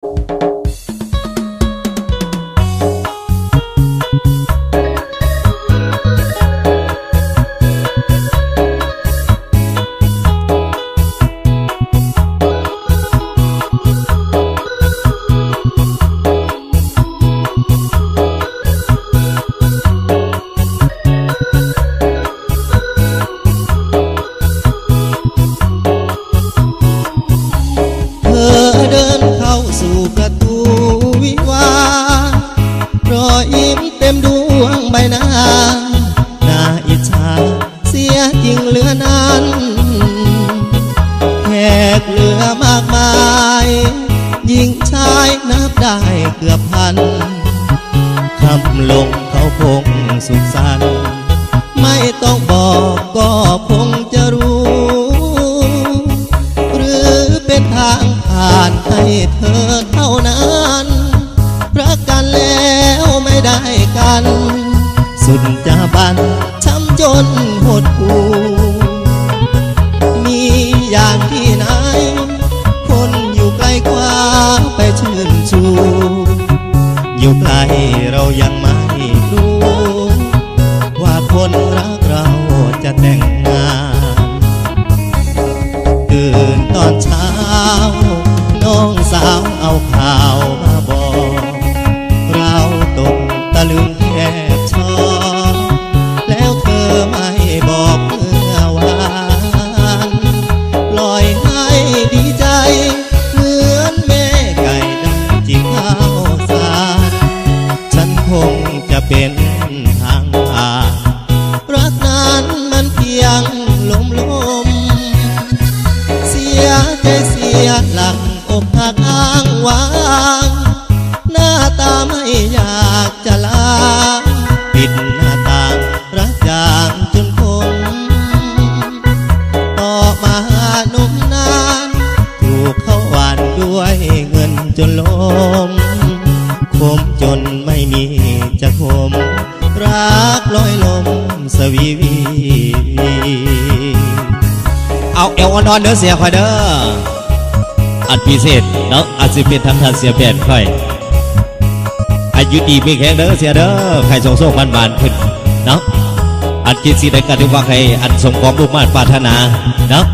เดินเข้าสู่ประตูวิวาห์รอยยิ้มเต็มดวงใบหน้าน่าอิจฉาเสียจริงเหลือนั้นแขกเหลือมากมายหญิงชายนับได้เกือบพันคำลงเขาคงสุขสันต์ไม่ต้องบอกก็คงจะรู้หรือเป็นทางผ่านให้เธอเท่านั้นรักกันแล้วไม่ได้กันสุดจะบันช้ำจนหดหู่มีอย่างที่ไหนคนอยู่ไกลกว่าไปชื่นชูอยู่ไกลเรายังไม่รู้ว่าคนรักเราจะแต่งงานตื่นตอนเช้าน้องสาวเอาข่าวมาบอกเราตกตะลึงแทบช็อกแล้วเธอไม่บอกเมื่อวานปล่อยให้ดีใจเหมือนแม่ไก่ดังจิบข้าวสารฉันคงจะเป็นทางผ่านรักนั้นมันเพียงลมเสียใจเสียหลักอกหักอ้างว้างหน้าตาไม่อยากจะลาปิดหน้าต่างรักจางจนคมต่อมาหนุ่มนานถูกเขาหวานด้วยเงินจนล้มคมจนไม่มีจะคมรักลอยลมสวีวีเอาเอวอ่อนๆเด้อเสียคอยเด้ออันพิเศษเนาะอาจจะเป็นทำทานเสียแผ่นค่อยอายุดีไม่แข็งเด้อเสียเด้อใครส่งมันขึ้นเนาะอันกินสีได้กันถึงว่าใครอันสมความมุ่งมั่นปรารถนาเนาะ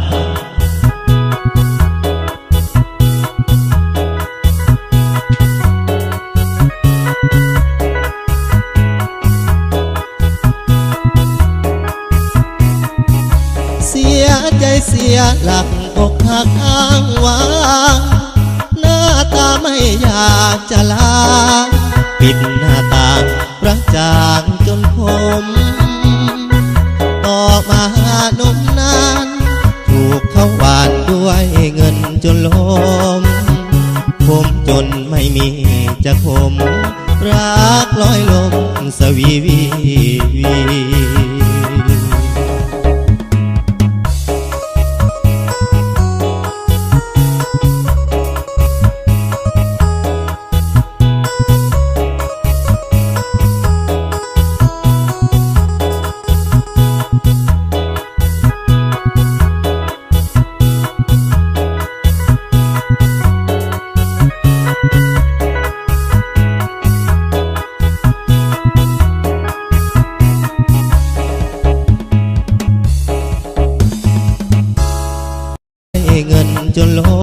เสียใจเสียหลักอกหักอ้างว้างหน้าตาไม่อยากจะลาปิดหน้าต่างรักจางจนคมต่อมาหนุ่มนานถูกเขาหวานด้วยเงินจนล้มผมจนไม่มีจะคมรักลอยลมสวีวีเงินจนล้ม